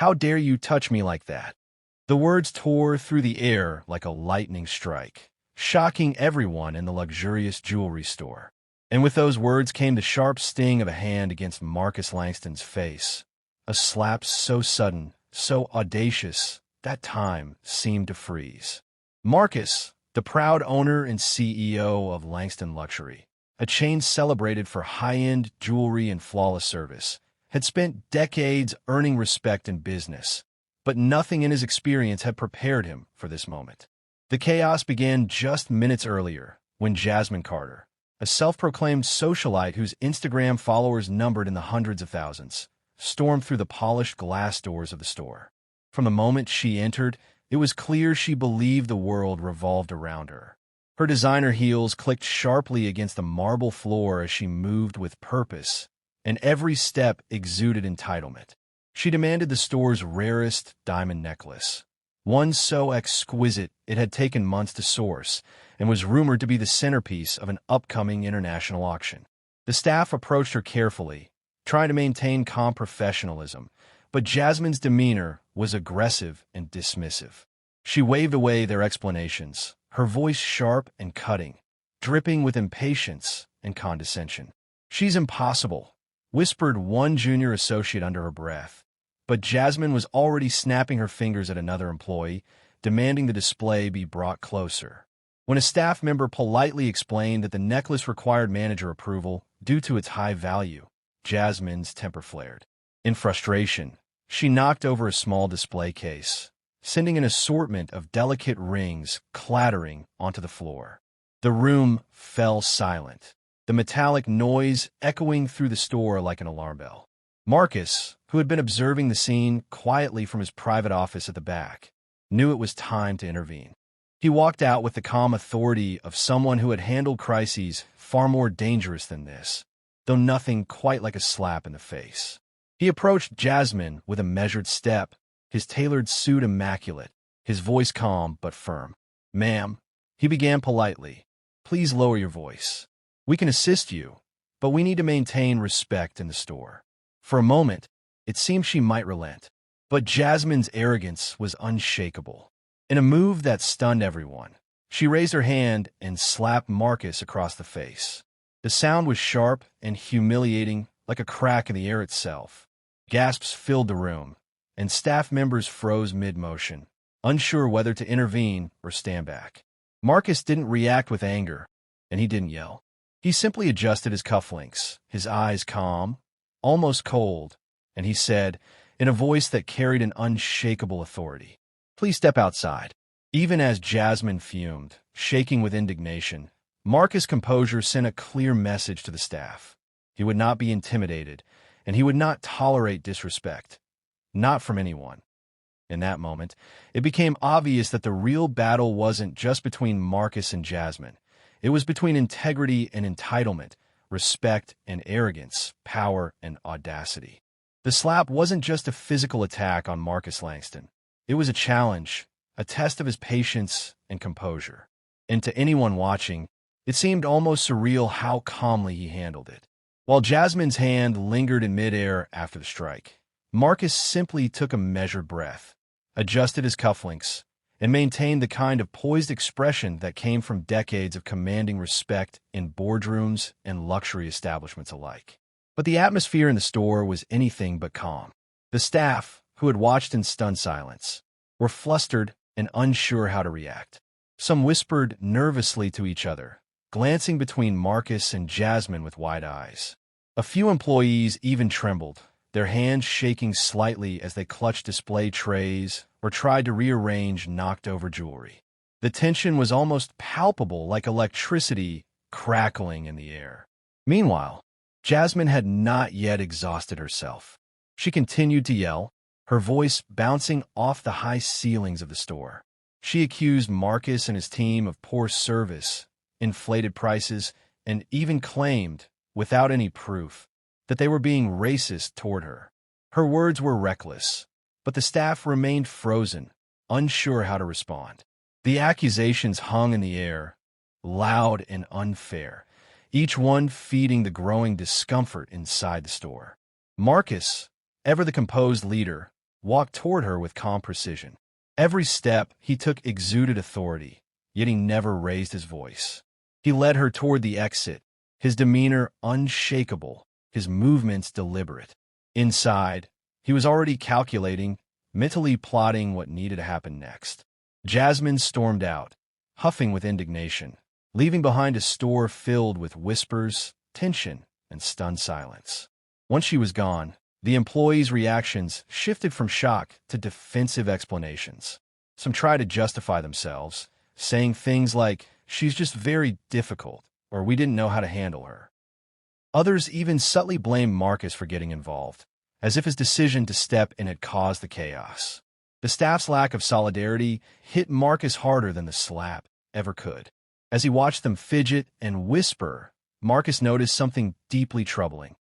How dare you touch me like that? The words tore through the air like a lightning strike, shocking everyone in the luxurious jewelry store. And with those words came the sharp sting of a hand against Marcus Langston's face. A slap so sudden, so audacious, that time seemed to freeze. Marcus, the proud owner and CEO of Langston Luxury, a chain celebrated for high-end jewelry and flawless service, had spent decades earning respect in business, but nothing in his experience had prepared him for this moment. The chaos began just minutes earlier when Jasmine Carter, a self-proclaimed socialite whose Instagram followers numbered in the hundreds of thousands, stormed through the polished glass doors of the store. From the moment she entered, it was clear she believed the world revolved around her. Her designer heels clicked sharply against the marble floor as she moved with purpose, and every step exuded entitlement. She demanded the store's rarest diamond necklace, one so exquisite it had taken months to source and was rumored to be the centerpiece of an upcoming international auction. The staff approached her carefully, trying to maintain calm professionalism, but Jasmine's demeanor was aggressive and dismissive. She waved away their explanations, her voice sharp and cutting, dripping with impatience and condescension. "She's impossible," whispered one junior associate under her breath. But Jasmine was already snapping her fingers at another employee, demanding the display be brought closer. When a staff member politely explained that the necklace required manager approval due to its high value, Jasmine's temper flared. In frustration, she knocked over a small display case, sending an assortment of delicate rings clattering onto the floor. The room fell silent, the metallic noise echoing through the store like an alarm bell. Marcus, who had been observing the scene quietly from his private office at the back, knew it was time to intervene. He walked out with the calm authority of someone who had handled crises far more dangerous than this, though nothing quite like a slap in the face. He approached Jasmine with a measured step, his tailored suit immaculate, his voice calm but firm. "Ma'am," he began politely, "please lower your voice. We can assist you, but we need to maintain respect in the store." For a moment, it seemed she might relent, but Jasmine's arrogance was unshakable. In a move that stunned everyone, she raised her hand and slapped Marcus across the face. The sound was sharp and humiliating, like a crack in the air itself. Gasps filled the room, and staff members froze mid-motion, unsure whether to intervene or stand back. Marcus didn't react with anger, and he didn't yell. He simply adjusted his cufflinks, his eyes calm, almost cold, and he said, in a voice that carried an unshakable authority, "Please step outside." Even as Jasmine fumed, shaking with indignation, Marcus' composure sent a clear message to the staff. He would not be intimidated, and he would not tolerate disrespect. Not from anyone. In that moment, it became obvious that the real battle wasn't just between Marcus and Jasmine. It was between integrity and entitlement, respect and arrogance, power and audacity. The slap wasn't just a physical attack on Marcus Langston. It was a challenge, a test of his patience and composure. And to anyone watching, it seemed almost surreal how calmly he handled it. While Jasmine's hand lingered in midair after the strike, Marcus simply took a measured breath, adjusted his cufflinks, and maintained the kind of poised expression that came from decades of commanding respect in boardrooms and luxury establishments alike. But the atmosphere in the store was anything but calm. The staff, who had watched in stunned silence, were flustered and unsure how to react. Some whispered nervously to each other, glancing between Marcus and Jasmine with wide eyes. A few employees even trembled, their hands shaking slightly as they clutched display trays or tried to rearrange knocked-over jewelry. The tension was almost palpable, like electricity crackling in the air. Meanwhile, Jasmine had not yet exhausted herself. She continued to yell, her voice bouncing off the high ceilings of the store. She accused Marcus and his team of poor service, inflated prices, and even claimed, without any proof, that they were being racist toward her. Her words were reckless, but the staff remained frozen, unsure how to respond. The accusations hung in the air, loud and unfair, each one feeding the growing discomfort inside the store. Marcus, ever the composed leader, walked toward her with calm precision. Every step he took exuded authority, yet he never raised his voice. He led her toward the exit, his demeanor unshakable, his movements deliberate. Inside, he was already calculating, mentally plotting what needed to happen next. Jasmine stormed out, huffing with indignation, leaving behind a store filled with whispers, tension, and stunned silence. Once she was gone, the employees' reactions shifted from shock to defensive explanations. Some tried to justify themselves, saying things like, "She's just very difficult," or "We didn't know how to handle her." Others even subtly blamed Marcus for getting involved, as if his decision to step in had caused the chaos. The staff's lack of solidarity hit Marcus harder than the slap ever could. As he watched them fidget and whisper, Marcus noticed something deeply troubling.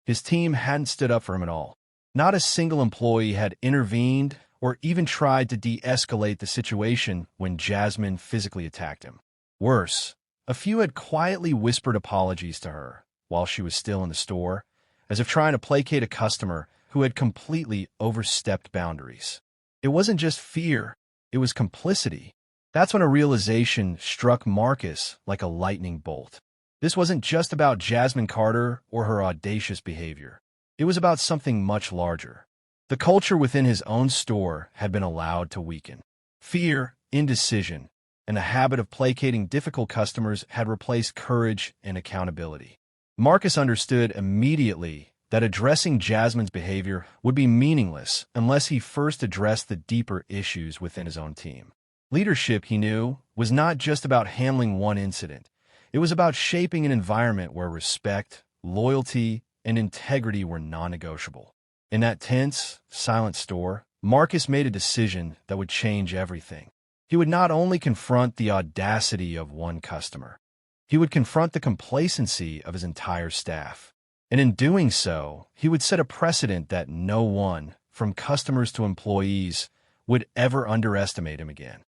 His team hadn't stood up for him at all. Not a single employee had intervened or even tried to de-escalate the situation when Jasmine physically attacked him. Worse, a few had quietly whispered apologies to her while she was still in the store, as if trying to placate a customer who had completely overstepped boundaries. It wasn't just fear, it was complicity. That's when a realization struck Marcus like a lightning bolt. This wasn't just about Jasmine Carter or her audacious behavior. It was about something much larger. The culture within his own store had been allowed to weaken. Fear, indecision, and the habit of placating difficult customers had replaced courage and accountability. Marcus understood immediately that addressing Jasmine's behavior would be meaningless unless he first addressed the deeper issues within his own team. Leadership, he knew, was not just about handling one incident. It was about shaping an environment where respect, loyalty, and integrity were non-negotiable. In that tense, silent store, Marcus made a decision that would change everything. He would not only confront the audacity of one customer, he would confront the complacency of his entire staff. And in doing so, he would set a precedent that no one, from customers to employees, would ever underestimate him again.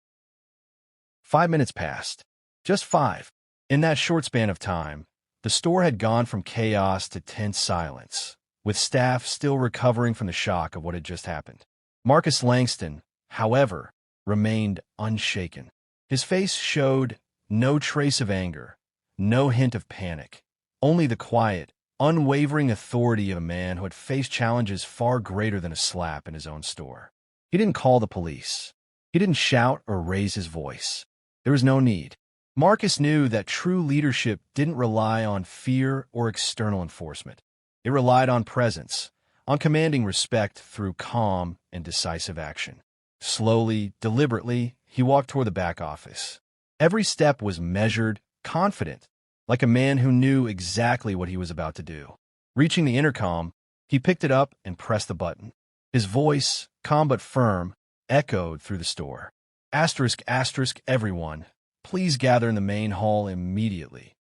5 minutes passed. Just 5. In that short span of time, the store had gone from chaos to tense silence, with staff still recovering from the shock of what had just happened. Marcus Langston, however, remained unshaken. His face showed no trace of anger, no hint of panic, only the quiet, unwavering authority of a man who had faced challenges far greater than a slap in his own store. He didn't call the police. He didn't shout or raise his voice. There was no need. Marcus knew that true leadership didn't rely on fear or external enforcement. It relied on presence, on commanding respect through calm and decisive action. Slowly, deliberately, he walked toward the back office. Every step was measured, confident, like a man who knew exactly what he was about to do. Reaching the intercom, he picked it up and pressed the button. His voice, calm but firm, echoed through the store. Asterisk, asterisk, everyone, please gather in the main hall immediately.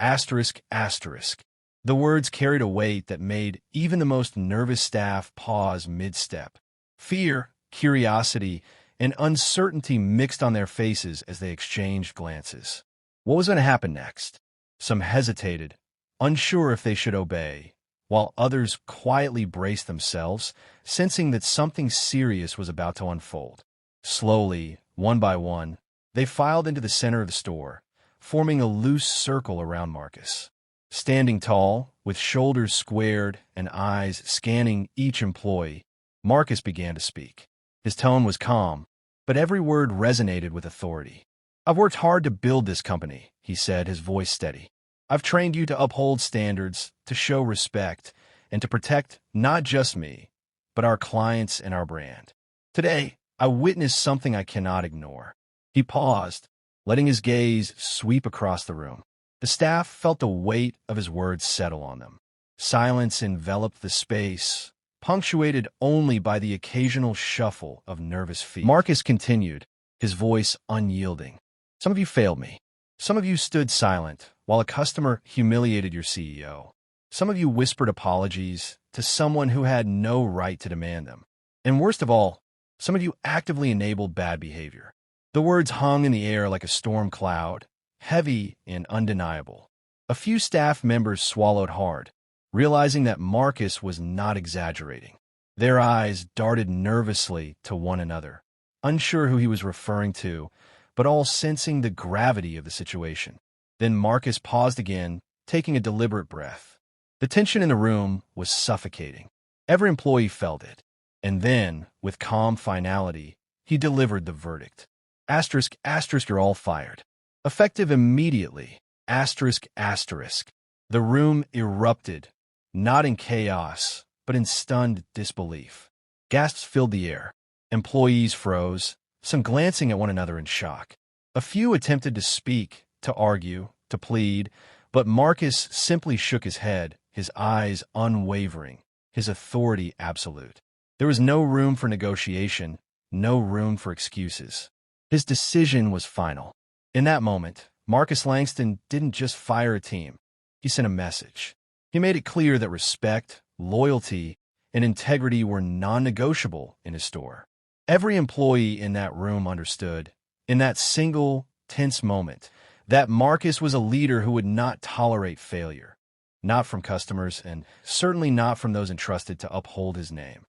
Asterisk, asterisk. The words carried a weight that made even the most nervous staff pause mid-step. Fear, curiosity, and uncertainty mixed on their faces as they exchanged glances. What was going to happen next? Some hesitated, unsure if they should obey, while others quietly braced themselves, sensing that something serious was about to unfold. Slowly, one by one, they filed into the center of the store, forming a loose circle around Marcus. Standing tall, with shoulders squared and eyes scanning each employee, Marcus began to speak. His tone was calm, but every word resonated with authority. "I've worked hard to build this company," he said, his voice steady. "I've trained you to uphold standards, to show respect, and to protect not just me, but our clients and our brand. Today, I witnessed something I cannot ignore." He paused, letting his gaze sweep across the room. The staff felt the weight of his words settle on them. Silence enveloped the space, punctuated only by the occasional shuffle of nervous feet. Marcus continued, his voice unyielding. "Some of you failed me. Some of you stood silent while a customer humiliated your CEO. Some of you whispered apologies to someone who had no right to demand them. And worst of all, some of you actively enabled bad behavior." The words hung in the air like a storm cloud, heavy and undeniable. A few staff members swallowed hard, realizing that Marcus was not exaggerating. Their eyes darted nervously to one another, unsure who he was referring to, but all sensing the gravity of the situation. Then Marcus paused again, taking a deliberate breath. The tension in the room was suffocating. Every employee felt it. And then, with calm finality, he delivered the verdict. Asterisk, asterisk, you're all fired. Effective immediately. Asterisk, asterisk. The room erupted, not in chaos, but in stunned disbelief. Gasps filled the air. Employees froze, some glancing at one another in shock. A few attempted to speak, to argue, to plead, but Marcus simply shook his head, his eyes unwavering, his authority absolute. There was no room for negotiation, no room for excuses. His decision was final. In that moment, Marcus Langston didn't just fire a team. He sent a message. He made it clear that respect, loyalty, and integrity were non-negotiable in his store. Every employee in that room understood, in that single, tense moment, that Marcus was a leader who would not tolerate failure. Not from customers, and certainly not from those entrusted to uphold his name.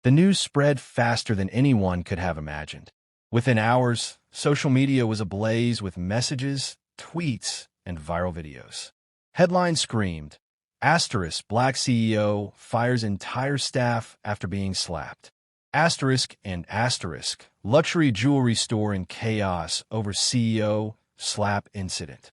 The news spread faster than anyone could have imagined. Within hours, social media was ablaze with messages, tweets, and viral videos. Headlines screamed, asterisk, Black CEO fires entire staff after being slapped. Asterisk and asterisk, luxury jewelry store in chaos over CEO slap incident.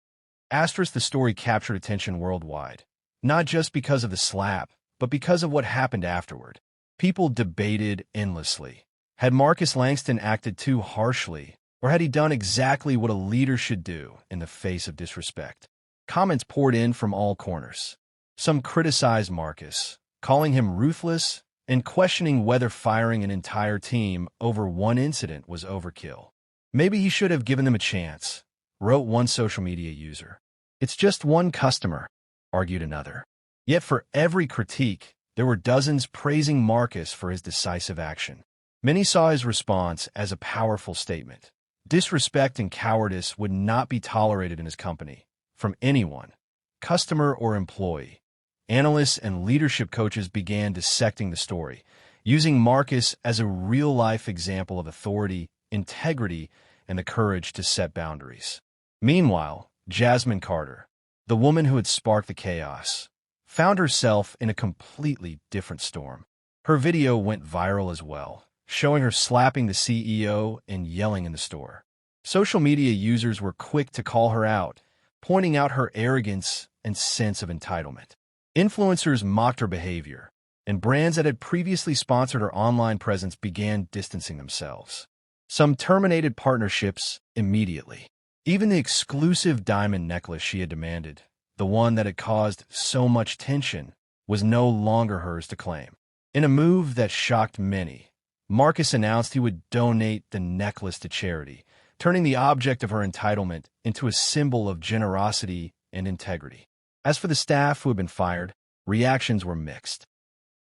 Asterisk, the story captured attention worldwide, not just because of the slap, but because of what happened afterward. People debated endlessly. Had Marcus Langston acted too harshly, or had he done exactly what a leader should do in the face of disrespect? Comments poured in from all corners. Some criticized Marcus, calling him ruthless and questioning whether firing an entire team over one incident was overkill. Maybe he should have given them a chance, wrote one social media user. It's just one customer, argued another. Yet for every critique, there were dozens praising Marcus for his decisive action. Many saw his response as a powerful statement. Disrespect and cowardice would not be tolerated in his company, from anyone, customer or employee. Analysts and leadership coaches began dissecting the story, using Marcus as a real-life example of authority, integrity, and the courage to set boundaries. Meanwhile, Jasmine Carter, the woman who had sparked the chaos, found herself in a completely different storm. Her video went viral as well, showing her slapping the CEO and yelling in the store. Social media users were quick to call her out, pointing out her arrogance and sense of entitlement. Influencers mocked her behavior, and brands that had previously sponsored her online presence began distancing themselves. Some terminated partnerships immediately. Even the exclusive diamond necklace she had demanded, the one that had caused so much tension, was no longer hers to claim. In a move that shocked many, Marcus announced he would donate the necklace to charity, turning the object of her entitlement into a symbol of generosity and integrity. As for the staff who had been fired, reactions were mixed.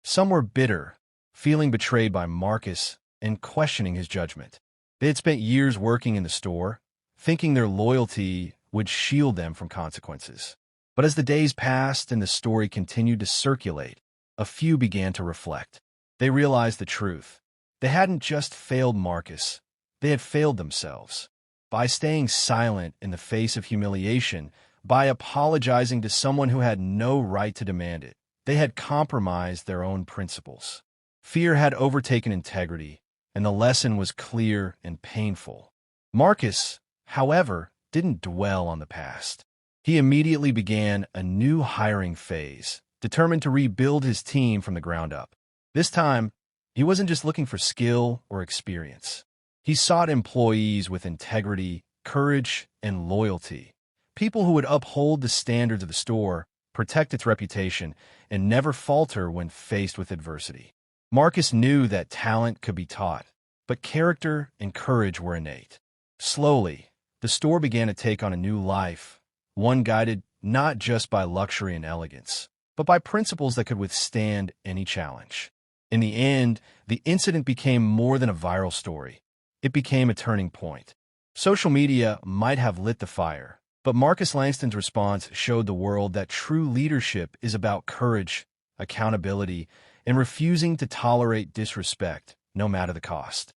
Some were bitter, feeling betrayed by Marcus and questioning his judgment. They had spent years working in the store, thinking their loyalty would shield them from consequences. But as the days passed and the story continued to circulate, a few began to reflect. They realized the truth. They hadn't just failed Marcus, they had failed themselves. By staying silent in the face of humiliation, by apologizing to someone who had no right to demand it, they had compromised their own principles. Fear had overtaken integrity, and the lesson was clear and painful. Marcus, however, didn't dwell on the past. He immediately began a new hiring phase, determined to rebuild his team from the ground up. This time, he wasn't just looking for skill or experience. He sought employees with integrity, courage, and loyalty. People who would uphold the standards of the store, protect its reputation, and never falter when faced with adversity. Marcus knew that talent could be taught, but character and courage were innate. Slowly, the store began to take on a new life, one guided not just by luxury and elegance, but by principles that could withstand any challenge. In the end, the incident became more than a viral story. It became a turning point. Social media might have lit the fire, but Marcus Langston's response showed the world that true leadership is about courage, accountability, and refusing to tolerate disrespect, no matter the cost.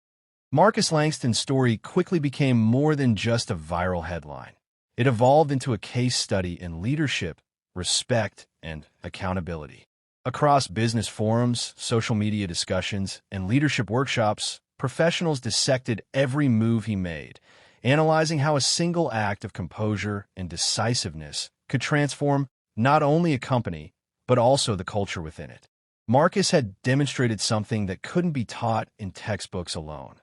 Marcus Langston's story quickly became more than just a viral headline. It evolved into a case study in leadership, respect, and accountability. Across business forums, social media discussions, and leadership workshops, professionals dissected every move he made, analyzing how a single act of composure and decisiveness could transform not only a company, but also the culture within it. Marcus had demonstrated something that couldn't be taught in textbooks alone.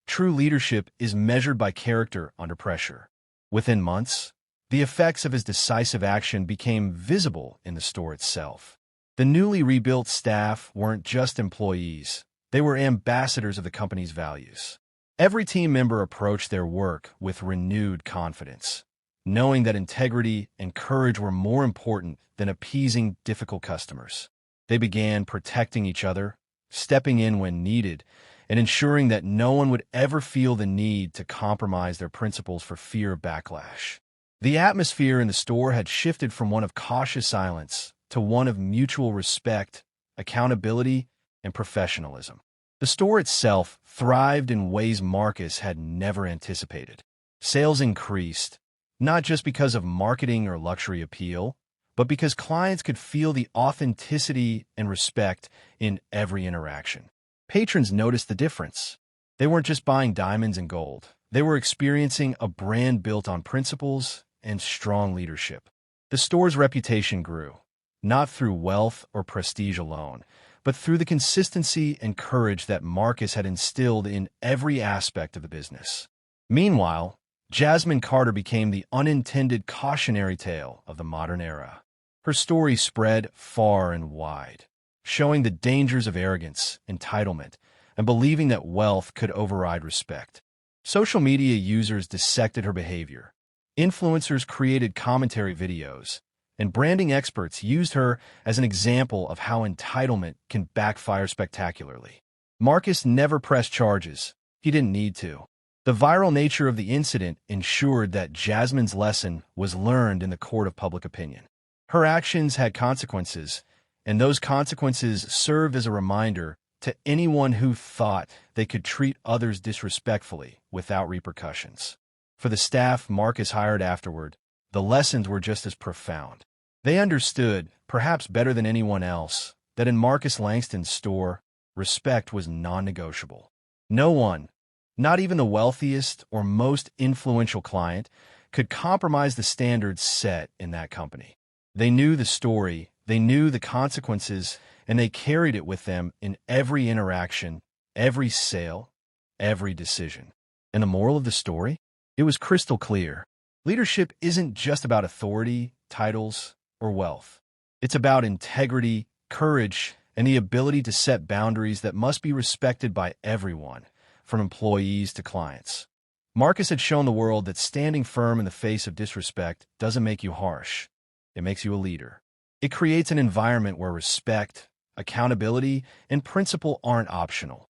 True leadership is measured by character under pressure. Within months, the effects of his decisive action became visible in the store itself. The newly rebuilt staff weren't just employees, they were ambassadors of the company's values. Every team member approached their work with renewed confidence, knowing that integrity and courage were more important than appeasing difficult customers. They began protecting each other, stepping in when needed, and ensuring that no one would ever feel the need to compromise their principles for fear of backlash. The atmosphere in the store had shifted from one of cautious silence to one of mutual respect, accountability, and professionalism. The store itself thrived in ways Marcus had never anticipated. Sales increased, not just because of marketing or luxury appeal, but because clients could feel the authenticity and respect in every interaction. Patrons noticed the difference. They weren't just buying diamonds and gold. They were experiencing a brand built on principles and strong leadership. The store's reputation grew, not through wealth or prestige alone, but through the consistency and courage that Marcus had instilled in every aspect of the business. Meanwhile, Jasmine Carter became the unintended cautionary tale of the modern era. Her story spread far and wide, showing the dangers of arrogance, entitlement, and believing that wealth could override respect. Social media users dissected her behavior. Influencers created commentary videos, and branding experts used her as an example of how entitlement can backfire spectacularly. Marcus never pressed charges. He didn't need to. The viral nature of the incident ensured that Jasmine's lesson was learned in the court of public opinion. Her actions had consequences, and those consequences served as a reminder to anyone who thought they could treat others disrespectfully without repercussions. For the staff Marcus hired afterward, the lessons were just as profound. They understood, perhaps better than anyone else, that in Marcus Langston's store, respect was non-negotiable. No one, not even the wealthiest or most influential client, could compromise the standards set in that company. They knew the story, they knew the consequences, and they carried it with them in every interaction, every sale, every decision. And the moral of the story? It was crystal clear. Leadership isn't just about authority, titles, or wealth. It's about integrity, courage, and the ability to set boundaries that must be respected by everyone, from employees to clients. Marcus had shown the world that standing firm in the face of disrespect doesn't make you harsh. It makes you a leader. It creates an environment where respect, accountability, and principle aren't optional.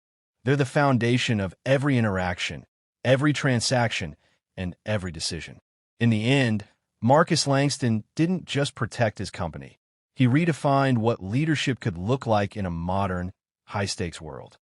They're the foundation of every interaction, every transaction, and every decision. In the end, Marcus Langston didn't just protect his company. He redefined what leadership could look like in a modern, high-stakes world.